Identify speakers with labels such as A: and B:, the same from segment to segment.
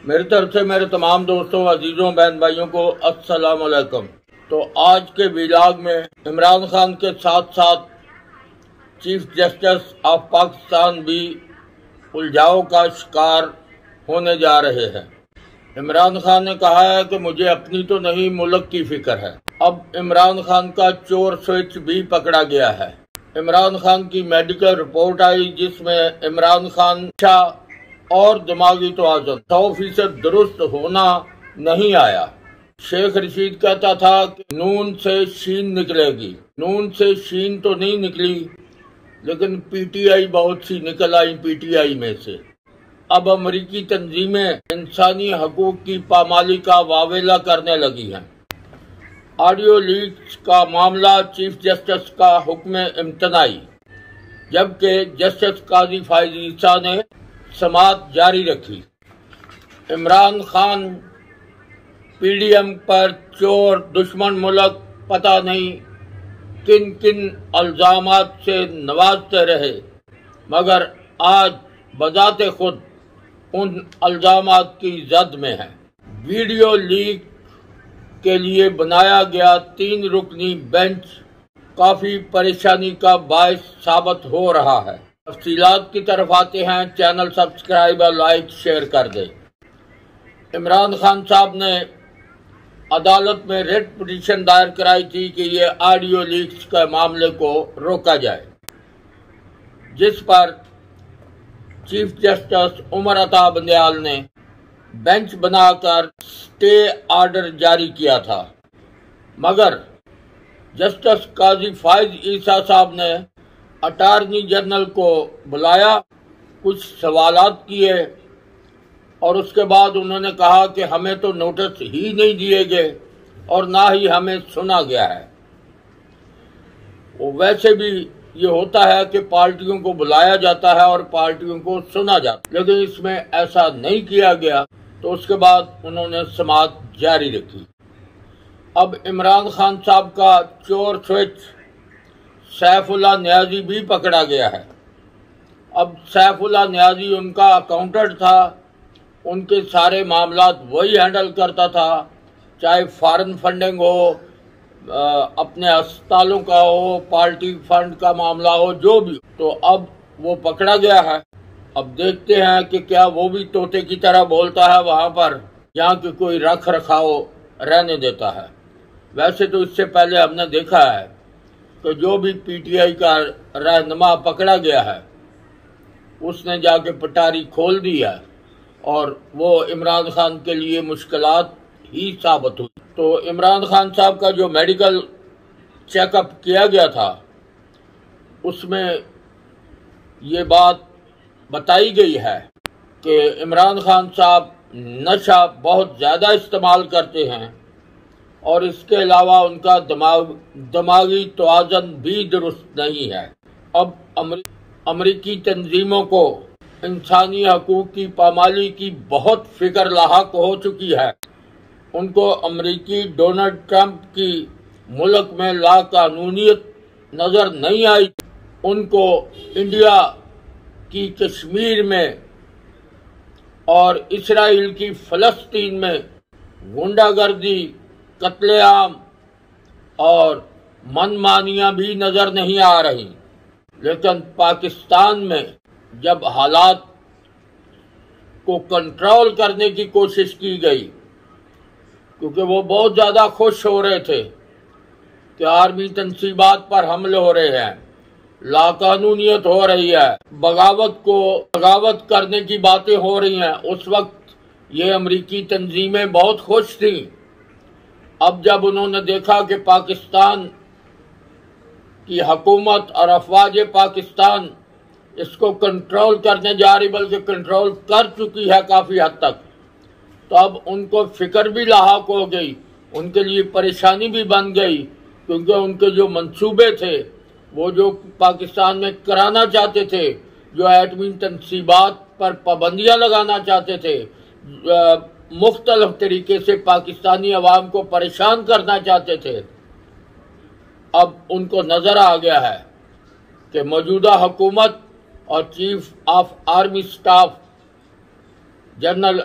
A: मेरी तरफ से मेरे तमाम दोस्तों, अजीजों, बहन भाइयों को अस्सलाम वालेकुम। तो आज के व्लॉग में इमरान खान के साथ साथ चीफ जस्टिस ऑफ पाकिस्तान भी उलझाव का शिकार होने जा रहे हैं। इमरान खान ने कहा है कि मुझे अपनी तो नहीं, मुल्क की फिक्र है। अब इमरान खान का चोर स्विच भी पकड़ा गया है। इमरान खान की मेडिकल रिपोर्ट आई जिसमें इमरान खान और दिमागी तवाज़ुन 100% दुरुस्त होना नहीं आया। शेख रशीद कहता था कि नून से शीन निकलेगी। नून से शीन तो नहीं निकली, लेकिन पीटीआई बहुत सी निकल आई पीटीआई में से। अब अमरीकी तंजीमें इंसानी हकूक की पामाली का वावेला करने लगी हैं। ऑडियो लीक्स का मामला, चीफ जस्टिस का हुक्म इम्तनाई, जबकि जस्टिस काजी फायज ईसा ने समाअत जारी रखी। इमरान खान पीडीएम पर चोर, दुश्मन मुल्क, पता नहीं किन किन अल्जामात से नवाजते रहे, मगर आज बजाते खुद उन अल्जामात की जद में है। वीडियो लीक के लिए बनाया गया 3 रुकनी बेंच काफी परेशानी का बायस साबित हो रहा है। तफसीलात की तरफ आते हैं। चैनल सब्सक्राइब और लाइक शेयर कर दें। इमरान खान साहब ने अदालत में रिट पिटीशन दायर कराई थी कि ये ऑडियो लीक्स के मामले को रोका जाए, जिस पर चीफ जस्टिस उमर अता बंदयाल ने बेंच बनाकर स्टे ऑर्डर जारी किया था, मगर जस्टिस काजी फायज ईसा साहब ने अटॉर्नी जनरल को बुलाया, कुछ सवालात किए और उसके बाद उन्होंने कहा कि हमें तो नोटिस ही नहीं दिए गए और ना ही हमें सुना गया है। वो वैसे भी ये होता है कि पार्टियों को बुलाया जाता है और पार्टियों को सुना जाता है, लेकिन इसमें ऐसा नहीं किया गया। तो उसके बाद उन्होंने समाअत जारी रखी। अब इमरान खान साहब का चोर स्विच सैफुल्लाह नियाजी भी पकड़ा गया है। अब सैफुल्लाह नियाजी उनका अकाउंटेंट था, उनके सारे मामलात वही हैंडल करता था, चाहे फॉरेन फंडिंग हो, अपने अस्पतालों का हो, पार्टी फंड का मामला हो, जो भी। तो अब वो पकड़ा गया है। अब देखते हैं कि क्या वो भी तोते की तरह बोलता है वहां पर, जहाँ की कोई रख रखाव रहने देता है। वैसे तो इससे पहले हमने देखा है कि जो भी पीटीआई का रहनुमा पकड़ा गया है उसने जाके पटारी खोल दी है और वो इमरान खान के लिए मुश्किलात ही साबित हुई। तो इमरान खान साहब का जो मेडिकल चेकअप किया गया था उसमें ये बात बताई गई है कि इमरान खान साहब नशा बहुत ज़्यादा इस्तेमाल करते हैं और इसके अलावा उनका दिमागी तवाज़ुन भी दुरुस्त नहीं है। अब अमरीकी तंजीमों को इंसानी हकूक की पामाली की बहुत फिक्र लाहक हो चुकी है। उनको अमरीकी डोनाल्ड ट्रंप की मुल्क में लाकानूनियत नज़र नहीं आई। उनको इंडिया की कश्मीर में और इसराइल की फ़लस्तीन में गुंडागर्दी, कत्लेआम और मनमानियां भी नज़र नहीं आ रही। लेकिन पाकिस्तान में जब हालात को कंट्रोल करने की कोशिश की गई, क्योंकि वो बहुत ज़्यादा खुश हो रहे थे कि आर्मी तनसीबात पर हमले हो रहे हैं, लाकानूनियत हो रही है, बगावत करने की बातें हो रही हैं, उस वक्त ये अमरीकी तंजीमें बहुत खुश थीं। अब जब उन्होंने देखा कि पाकिस्तान की हुकूमत और अफवाज पाकिस्तान इसको कंट्रोल करने जा रही, बल्कि कंट्रोल कर चुकी है काफ़ी हद तक, तो अब उनको फिक्र भी लाहक हो गई, उनके लिए परेशानी भी बन गई, क्योंकि उनके जो मंसूबे थे, वो जो पाकिस्तान में कराना चाहते थे, जो एटमी तनसीबात पर पाबंदियाँ लगाना चाहते थे, मुख्तलिफ तरीके से पाकिस्तानी अवाम को परेशान करना चाहते थे, अब उनको नज़र आ गया है कि मौजूदा हुकूमत और chief of army staff general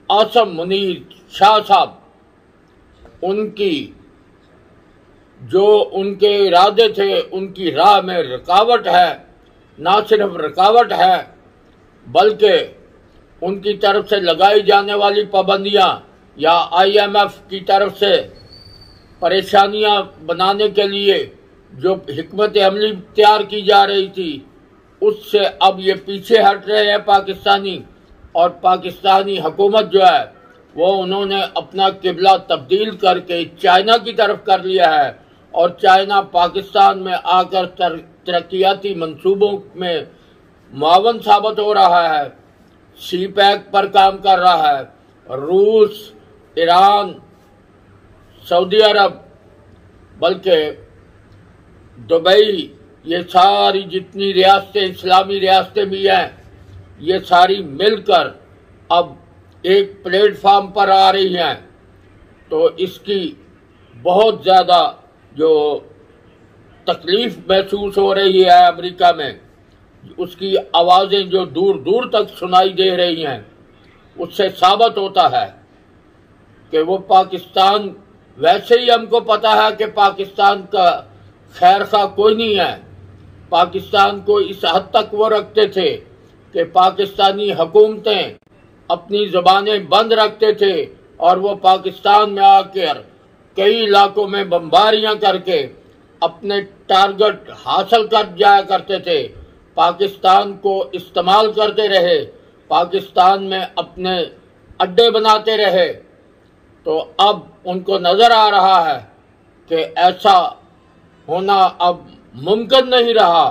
A: Asim Munir Shah साहब, उनकी जो उनके इरादे थे उनकी राह में रुकावट है, ना सिर्फ रुकावट है बल्कि उनकी तरफ से लगाई जाने वाली पाबंदियां या IMF की तरफ से परेशानियां बनाने के लिए जो हिकमत अमली तैयार की जा रही थी, उससे अब ये पीछे हट रहे हैं पाकिस्तानी। और पाकिस्तानी हुकूमत जो है वो उन्होंने अपना किबला तब्दील करके चाइना की तरफ कर लिया है और चाइना पाकिस्तान में आकर तरक्याती मंसूबों में मुआवन साबित हो रहा है। CPEC पर काम कर रहा है। रूस, ईरान, सऊदी अरब, बल्कि दुबई, ये सारी जितनी रियासतें, इस्लामी रियासतें भी हैं, ये सारी मिलकर अब एक प्लेटफार्म पर आ रही हैं। तो इसकी बहुत ज़्यादा जो तकलीफ महसूस हो रही है अमेरिका में, उसकी आवाज़ें जो दूर दूर तक सुनाई दे रही हैं, उससे साबित होता है कि वो पाकिस्तान, वैसे ही हमको पता है कि पाकिस्तान का खैर खा कोई नहीं है। पाकिस्तान को इस हद तक वो रखते थे कि पाकिस्तानी हुकूमतें अपनी ज़बानें बंद रखते थे और वो पाकिस्तान में आकर कई इलाकों में बमबारियां करके अपने टारगेट हासिल कर जाया करते थे। पाकिस्तान को इस्तेमाल करते रहे, पाकिस्तान में अपने अड्डे बनाते रहे। तो अब उनको नज़र आ रहा है कि ऐसा होना अब मुमकिन नहीं रहा,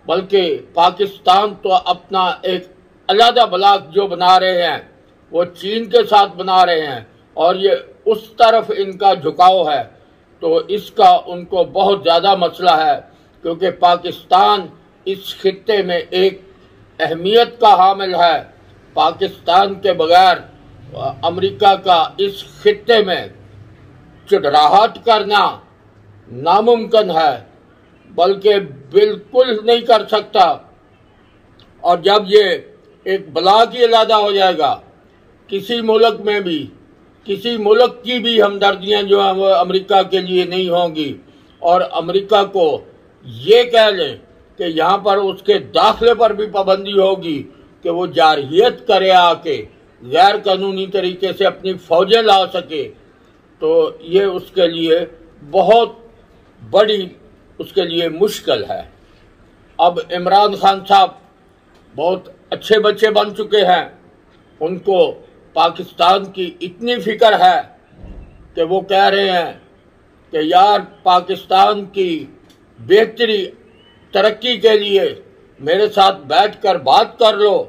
A: बल्कि पाकिस्तान तो अपना एक अलग ब्लॉक जो बना रहे हैं वो चीन के साथ बना रहे हैं और ये उस तरफ इनका झुकाव है। तो इसका उनको बहुत ज़्यादा मसला है, क्योंकि पाकिस्तान इस खित्ते में एक अहमियत का हामिल है। पाकिस्तान के बगैर अमेरिका का इस खित्ते में चुड़राहट करना नामुमकिन है, बल्कि बिल्कुल नहीं कर सकता। और जब ये एक ब्लॉक ही अलहदा हो जाएगा, किसी मुल्क में भी, किसी मुल्क की भी हमदर्दियां जो हैं वो अमेरिका के लिए नहीं होंगी। और अमेरिका को ये कह लें कि यहाँ पर उसके दाखिले पर भी पाबंदी होगी कि वो जारहियत करे, आके गैर कानूनी तरीके से अपनी फौजें ला सके, तो ये उसके लिए बहुत बड़ी, उसके लिए मुश्किल है। अब इमरान खान साहब बहुत अच्छे बच्चे बन चुके हैं, उनको पाकिस्तान की इतनी फिक्र है कि वो कह रहे हैं कि यार पाकिस्तान की बेहतरी, तरक्की के लिए मेरे साथ बैठकर बात कर लो,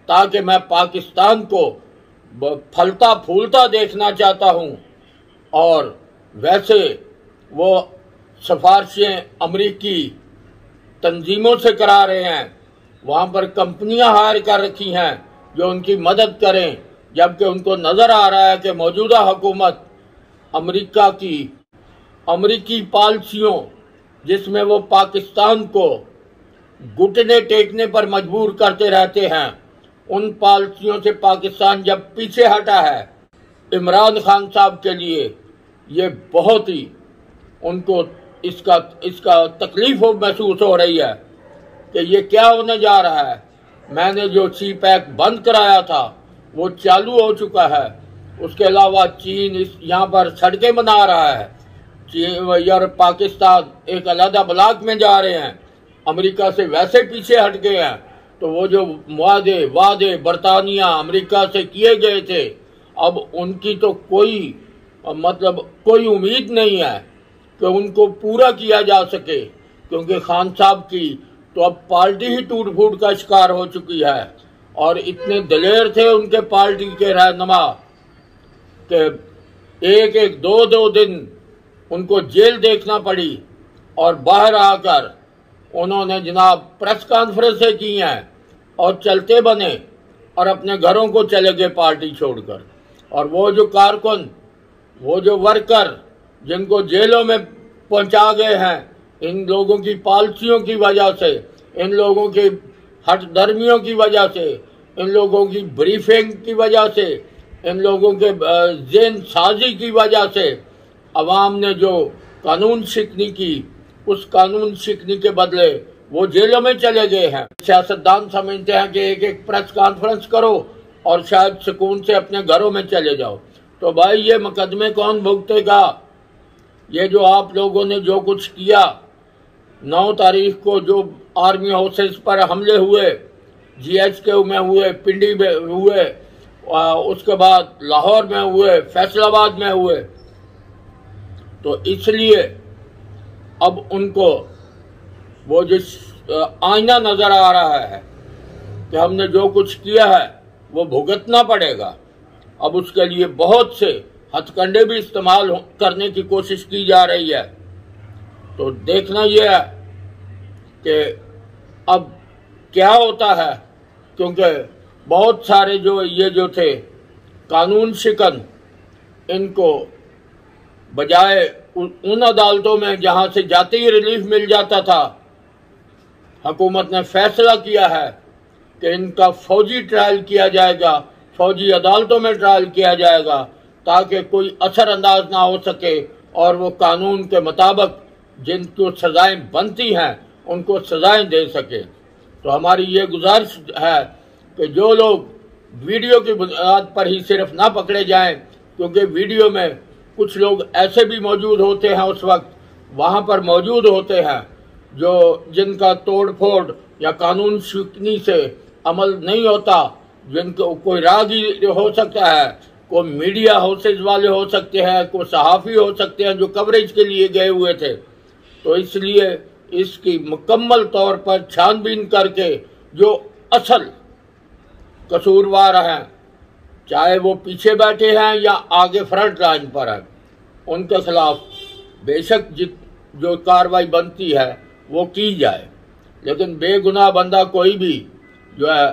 A: ताकि मैं पाकिस्तान को फलता फूलता देखना चाहता हूं। और वैसे वो सिफारिशें अमरीकी तंजीमों से करा रहे हैं, वहाँ पर कंपनियां हायर कर रखी हैं जो उनकी मदद करें, जबकि उनको नज़र आ रहा है कि मौजूदा हुकूमत अमेरिका की अमरीकी पॉलिसियों, जिसमें वो पाकिस्तान को घुटने टेकने पर मजबूर करते रहते हैं, उन पॉलिसियों से पाकिस्तान जब पीछे हटा है, इमरान खान साहब के लिए ये बहुत ही, उनको इसका तकलीफ महसूस हो रही है कि ये क्या होने जा रहा है। मैंने जो CPEC बंद कराया था वो चालू हो चुका है। उसके अलावा चीन यहाँ पर सड़कें बना रहा है, और पाकिस्तान एक अलग ब्लॉक में जा रहे हैं, अमेरिका से वैसे पीछे हट गए हैं। तो वो जो वादे बरतानिया अमेरिका से किए गए थे, अब उनकी तो कोई उम्मीद नहीं है कि उनको पूरा किया जा सके, क्योंकि खान साहब की तो अब पार्टी ही टूट फूट का शिकार हो चुकी है। और इतने दलेर थे उनके पार्टी के रहनुमा कि एक दो दिन उनको जेल देखना पड़ी और बाहर आकर उन्होंने जनाब प्रेस कॉन्फ्रेंसें की हैं और चलते बने और अपने घरों को चले गए पार्टी छोड़कर। और वो जो कारकुन, वो जो वर्कर जिनको जेलों में पहुंचा गए हैं, इन लोगों की पॉलिसियों की वजह से, इन लोगों की हठधर्मियों की वजह से, इन लोगों की ब्रीफिंग की वजह से, इन लोगों के ज़हन साजी की वजह से अवाम ने जो कानून शिकनी की, उस कानून शिकनी के बदले वो जेलों में चले गए हैं। सियासतदान समझते हैं कि एक एक प्रेस कॉन्फ्रेंस करो और शायद सुकून से अपने घरों में चले जाओ। तो भाई ये मुकदमे कौन भुगतेगा? ये जो आप लोगों ने जो कुछ किया, 9 तारीख को जो आर्मी हाउसेस पर हमले हुए, GHK में हुए, पिंडी में हुए, उसके बाद लाहौर में हुए, फैसलाबाद में हुए, तो इसलिए अब उनको वो जो आईना नजर आ रहा है कि हमने जो कुछ किया है वो भुगतना पड़ेगा। अब उसके लिए बहुत से हथकंडे भी इस्तेमाल करने की कोशिश की जा रही है। तो देखना यह है कि अब क्या होता है, क्योंकि बहुत सारे जो थे कानून शिकन, इनको बजाय उन अदालतों में जहां से जाते ही रिलीफ मिल जाता था, हुकूमत ने फैसला किया है कि इनका फौजी ट्रायल किया जाएगा, फौजी अदालतों में ट्रायल किया जाएगा, ताकि कोई असर अंदाज ना हो सके और वो कानून के मुताबिक जिनको सजाएं बनती हैं उनको सजाएं दे सके। तो हमारी ये गुजारिश है कि जो लोग वीडियो की बुनियाद पर ही सिर्फ ना पकड़े जाएं, क्योंकि वीडियो में कुछ लोग ऐसे भी मौजूद होते हैं, उस वक्त वहाँ पर मौजूद होते हैं जो जिनका तोड़ फोड़ या कानून शिकनी से अमल नहीं होता, जिनको कोई राहगीर हो सकता है, कोई मीडिया हाउसेज वाले हो सकते हैं, कोई सहाफ़ी हो सकते हैं जो कवरेज के लिए गए हुए थे। तो इसलिए इसकी मुकम्मल तौर पर छानबीन करके जो असल कसूरवार हैं, चाहे वो पीछे बैठे हैं या आगे फ्रंट लाइन पर हैं, उनके खिलाफ बेशक जो कार्रवाई बनती है वो की जाए। लेकिन बेगुनाह बंदा कोई भी जो है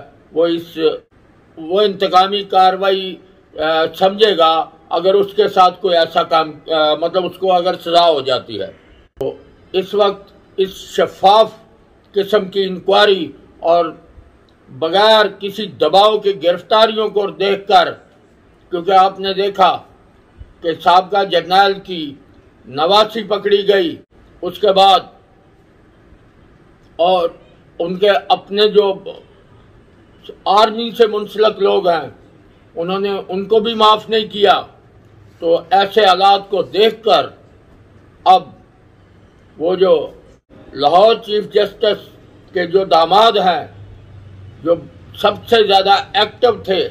A: वो इंतकामी कार्रवाई समझेगा अगर उसके साथ कोई ऐसा काम मतलब उसको अगर सजा हो जाती है। तो इस वक्त इस शफाफ किस्म की इंक्वायरी और बगैर किसी दबाव की गिरफ्तारियों को देखकर, क्योंकि आपने देखा कि साबका जर्नैल की नवासी पकड़ी गई, उसके बाद और उनके अपने जो आर्मी से मुंसलिक लोग हैं उन्होंने उनको भी माफ़ नहीं किया। तो ऐसे हालात को देखकर अब वो जो लाहौर चीफ जस्टिस के जो दामाद हैं, जो सबसे ज़्यादा एक्टिव थे,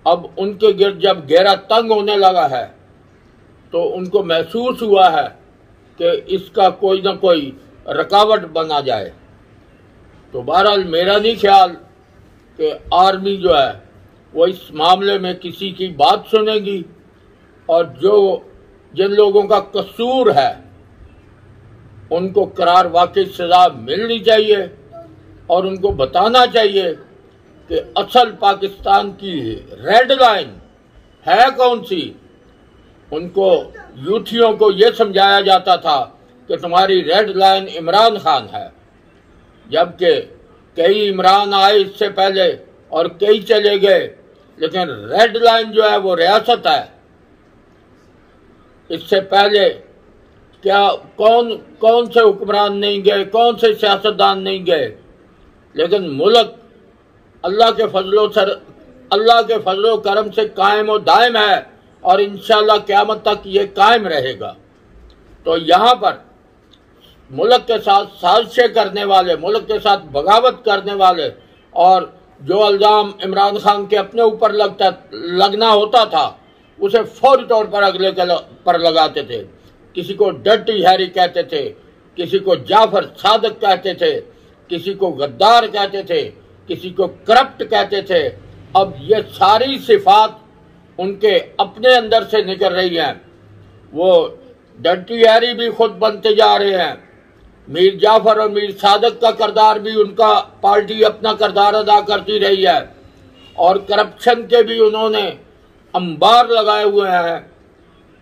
A: अब उनके गिर्द जब घेरा तंग होने लगा है तो उनको महसूस हुआ है कि इसका कोई ना कोई रुकावट बना जाए। तो बहरहाल मेरा नहीं ख्याल कि आर्मी जो है वो इस मामले में किसी की बात सुनेगी, और जिन लोगों का कसूर है उनको करार वाकई सजा मिलनी चाहिए और उनको बताना चाहिए कि असल पाकिस्तान की रेड लाइन है कौन सी। उनको यूथियों को ये समझाया जाता था कि तुम्हारी रेड लाइन इमरान खान है, जबकि कई इमरान आए इससे पहले और कई चले गए, लेकिन रेड लाइन जो है वो रियासत है। इससे पहले क्या कौन से हुक्मरान नहीं गए, कौन से सियासतदान नहीं गए, लेकिन मुल्क अल्लाह के फजलो करम से कायम और दायम है और इंशाअल्लाह क़यामत तक ये कायम रहेगा। तो यहाँ पर मुल्क के साथ साजिशें करने वाले, मुल्क के साथ बगावत करने वाले, और जो इल्ज़ाम इमरान खान के अपने ऊपर लगना होता था उसे फौरी तौर पर अगले पर लगाते थे। किसी को डर्टी हैरी कहते थे, किसी को जाफर सादिक कहते थे, किसी को गद्दार कहते थे, किसी को करप्ट कहते थे। अब ये सारी सिफात उनके अपने अंदर से निकल रही हैं। वो डर्टी हैरी भी खुद बनते जा रहे हैं। मीर जाफर और मीर सादिक का किरदार भी उनका पार्टी अपना किरदार अदा करती रही है, और करप्शन के भी उन्होंने अंबार लगाए हुए हैं।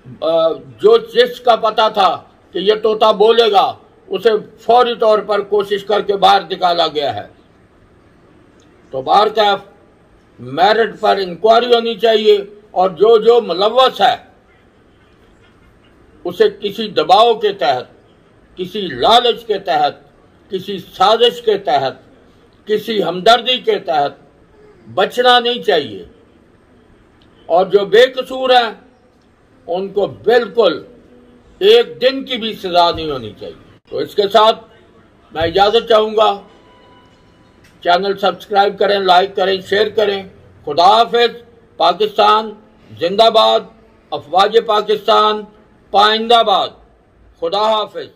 A: जो जिसका पता था कि ये तोता बोलेगा उसे फौरी तौर पर कोशिश करके बाहर निकाला गया है। तो बाहर का मेरिट पर इंक्वायरी होनी चाहिए और जो जो मुलव्वस है उसे किसी दबाव के तहत, किसी लालच के तहत, किसी साजिश के तहत, किसी हमदर्दी के तहत बचना नहीं चाहिए और जो बेकसूर हैं उनको बिल्कुल एक दिन की भी सजा नहीं होनी चाहिए। तो इसके साथ मैं इजाजत चाहूंगा। चैनल सब्सक्राइब करें, लाइक करें, शेयर करें। खुदा हाफिज। पाकिस्तान जिंदाबाद। अफवाज पाकिस्तान पाइंदाबाद। खुदा हाफिज।